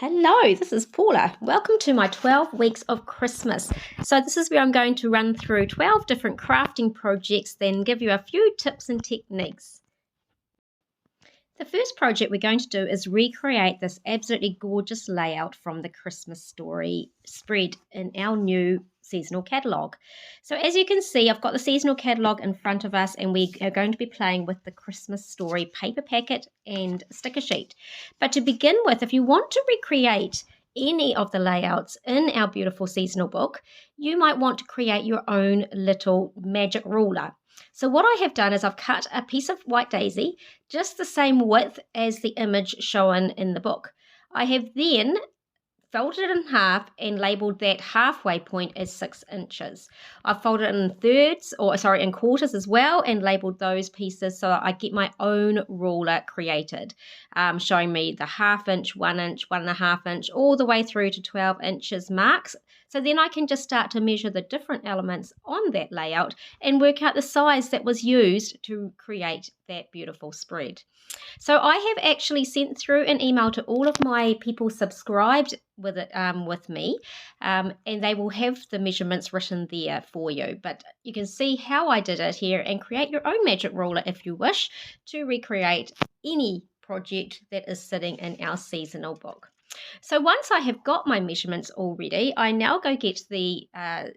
Hello, this is Paula. Welcome to my 12 weeks of Christmas. So this is where I'm going to run through 12 different crafting projects, then give you a few tips and techniques. The first project we're going to do is recreate this absolutely gorgeous layout from the Christmas Story spread in our new seasonal catalogue. So as you can see, I've got the seasonal catalogue in front of us, and we are going to be playing with the Christmas Story paper packet and sticker sheet. But to begin with, if you want to recreate any of the layouts in our beautiful seasonal book, you might want to create your own little magic ruler. So what I have done is I've cut a piece of white daisy, just the same width as the image shown in the book. I have then folded it in half and labelled that halfway point as 6 inches. I've folded it in quarters as well, and labelled those pieces so that I get my own ruler created, showing me the ½ inch, 1 inch, 1.5 inch, all the way through to 12 inches marks. So then I can just start to measure the different elements on that layout and work out the size that was used to create that beautiful spread. So I have actually sent through an email to all of my people subscribed with it with me, and they will have the measurements written there for you. But you can see how I did it here and create your own magic ruler if you wish to recreate any project that is sitting in our seasonal book. So once I have got my measurements all ready, I now go get the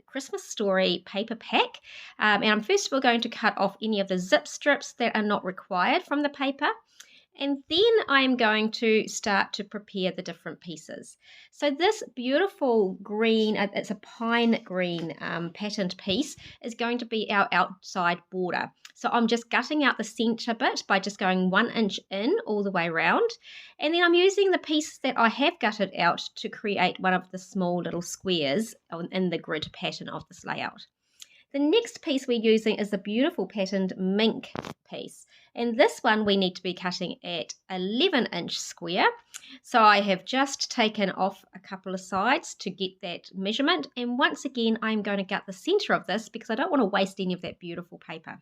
Christmas Story paper pack, and I'm first of all going to cut off any of the zip strips that are not required from the paper. And then I'm going to start to prepare the different pieces. So this beautiful green, it's a pine green patterned piece, is going to be our outside border. So I'm just gutting out the centre bit by just going 1 inch in all the way around. And then I'm using the piece that I have gutted out to create one of the small little squares in the grid pattern of this layout. The next piece we're using is the beautiful patterned mink piece. And this one we need to be cutting at 11-inch square. So I have just taken off a couple of sides to get that measurement. And once again, I'm going to gut the center of this because I don't want to waste any of that beautiful paper.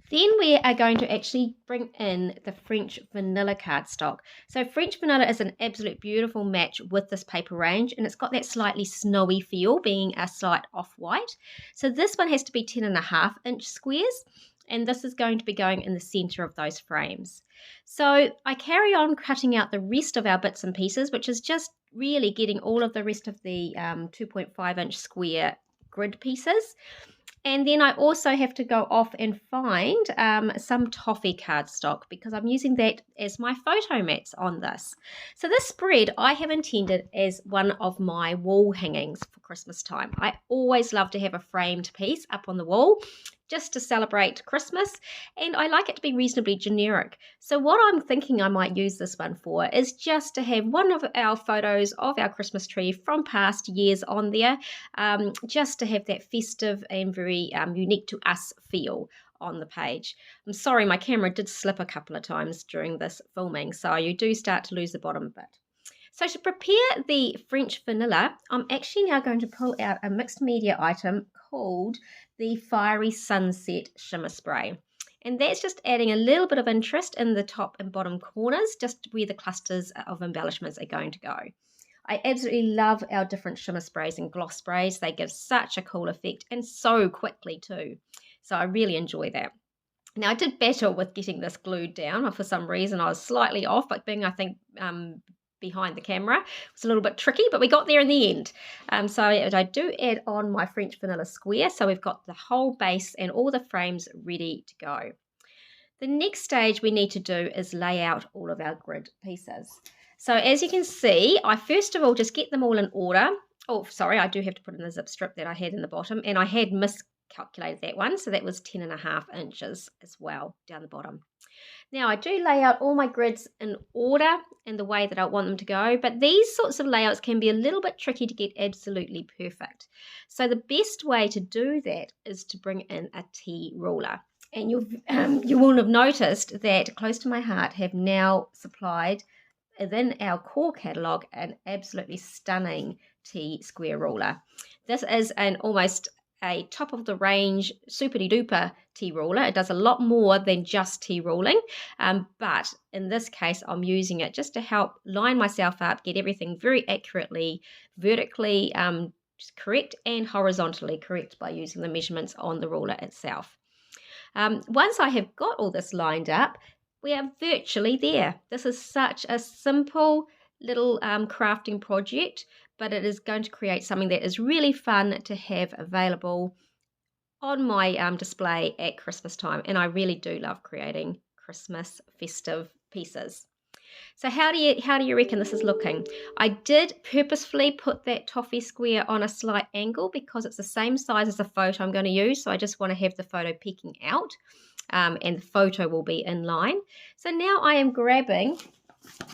Then we are going to actually bring in the French vanilla cardstock. So French vanilla is an absolute beautiful match with this paper range, and it's got that slightly snowy feel, being a slight off-white. So this one has to be 10.5-inch squares, and this is going to be going in the center of those frames. So I carry on cutting out the rest of our bits and pieces, which is just really getting all of the rest of the 2.5-inch square grid pieces. And then I also have to go off and find some toffee cardstock because I'm using that as my photo mats on this. So this spread I have intended as one of my wall hangings for Christmas time. I always love to have a framed piece up on the wall just to celebrate Christmas, and I like it to be reasonably generic. So what I'm thinking I might use this one for is just to have one of our photos of our Christmas tree from past years on there, just to have that festive and very unique to us feel on the page. I'm sorry, my camera did slip a couple of times during this filming, so you do start to lose the bottom bit. So to prepare the French vanilla, I'm actually now going to pull out a mixed media item called the Fiery Sunset Shimmer Spray. And that's just adding a little bit of interest in the top and bottom corners, just where the clusters of embellishments are going to go. I absolutely love our different shimmer sprays and gloss sprays. They give such a cool effect, and so quickly too. So I really enjoy that. Now I did battle with getting this glued down. For some reason I was slightly off, but being, I think, behind the camera. It was a little bit tricky, but we got there in the end. So I do add on my French vanilla square, so we've got the whole base and all the frames ready to go. The next stage we need to do is lay out all of our grid pieces. So as you can see, I first of all just get them all in order. Oh, sorry, I do have to put in the zip strip that I had in the bottom, and I had miscalculated that one, so that was 10.5 inches as well down the bottom. Now I do lay out all my grids in order and the way that I want them to go, but these sorts of layouts can be a little bit tricky to get absolutely perfect. So the best way to do that is to bring in a T ruler. And you will have noticed that Close to My Heart have now supplied within our core catalogue an absolutely stunning T square ruler. This is an almost a top of the range super duper tea ruler. It does a lot more than just tea ruling, but in this case I'm using it just to help line myself up, get everything very accurately, vertically correct and horizontally correct by using the measurements on the ruler itself. Once I have got all this lined up, we are virtually there. This is such a simple little crafting project, but it is going to create something that is really fun to have available on my display at Christmas time. And I really do love creating Christmas festive pieces. So how do you reckon this is looking? I did purposefully put that toffee square on a slight angle because it's the same size as the photo I'm going to use. So I just want to have the photo peeking out, and the photo will be in line. So now I am grabbing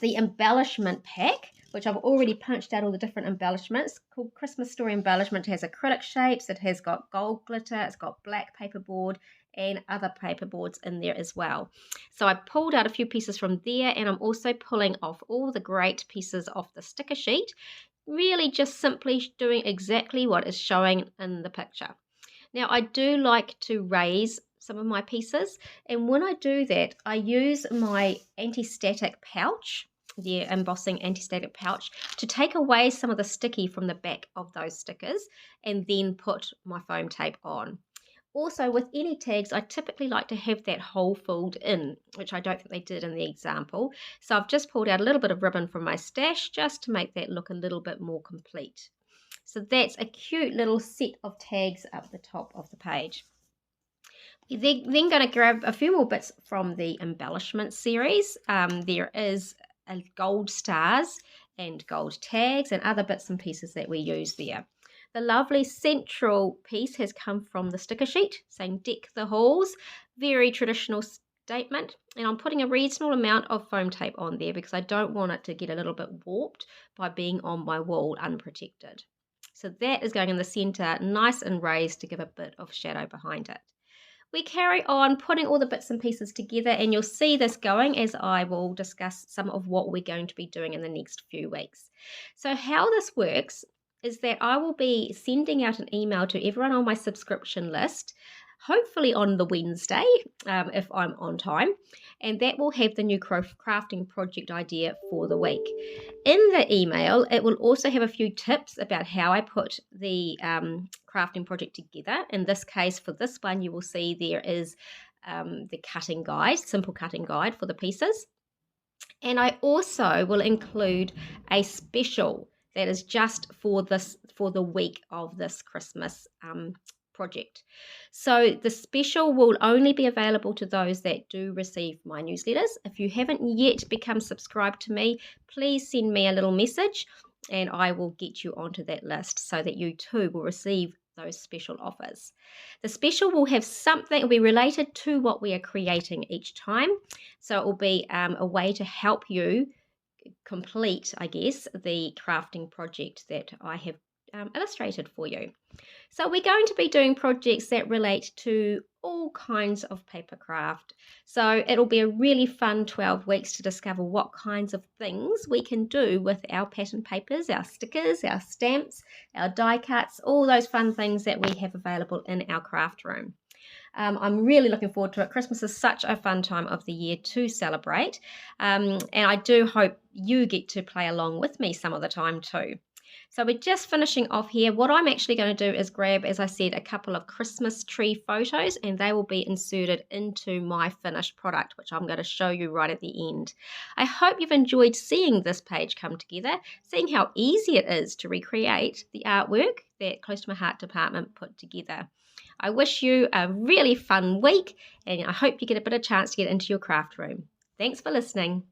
the embellishment pack, which I've already punched out all the different embellishments, called Christmas Story embellishment. It has acrylic shapes, it has got gold glitter, it's got black paperboard and other paperboards in there as well. So I pulled out a few pieces from there, and I'm also pulling off all the great pieces off the sticker sheet, really just simply doing exactly what is showing in the picture. Now I do like to raise some of my pieces, and when I do that I use my anti-static pouch, the embossing anti-static pouch, to take away some of the sticky from the back of those stickers and then put my foam tape on. Also, with any tags, I typically like to have that hole filled in, which I don't think they did in the example. So I've just pulled out a little bit of ribbon from my stash just to make that look a little bit more complete. So that's a cute little set of tags up the top of the page. We're then going to grab a few more bits from the embellishment series. There is gold stars and gold tags and other bits and pieces that we use there. The lovely central piece has come from the sticker sheet saying "Deck the Halls," very traditional statement, and I'm putting a reasonable amount of foam tape on there because I don't want it to get a little bit warped by being on my wall unprotected. So that is going in the center, nice and raised to give a bit of shadow behind it. We carry on putting all the bits and pieces together, and you'll see this going as I will discuss some of what we're going to be doing in the next few weeks. So how this works is that I will be sending out an email to everyone on my subscription list, hopefully on the Wednesday, if I'm on time, and that will have the new crafting project idea for the week. In the email, it will also have a few tips about how I put the crafting project together. In this case, for this one, you will see there is the cutting guide, simple cutting guide for the pieces. And I also will include a special that is just for the week of this Christmas project. So the special will only be available to those that do receive my newsletters. If you haven't yet become subscribed to me, please send me a little message and I will get you onto that list so that you too will receive those special offers. The special will have something, it will be related to what we are creating each time. So it will be a way to help you complete, I guess, the crafting project that I have illustrated for you. So we're going to be doing projects that relate to all kinds of paper craft. So it'll be a really fun 12 weeks to discover what kinds of things we can do with our pattern papers, our stickers, our stamps, our die cuts, all those fun things that we have available in our craft room. I'm really looking forward to it. Christmas is such a fun time of the year to celebrate, and I do hope you get to play along with me some of the time too. So we're just finishing off here. What I'm actually going to do is grab, as I said, a couple of Christmas tree photos, and they will be inserted into my finished product, which I'm going to show you right at the end. I hope you've enjoyed seeing this page come together, seeing how easy it is to recreate the artwork that Close to My Heart department put together. I wish you a really fun week, and I hope you get a bit of chance to get into your craft room. Thanks for listening.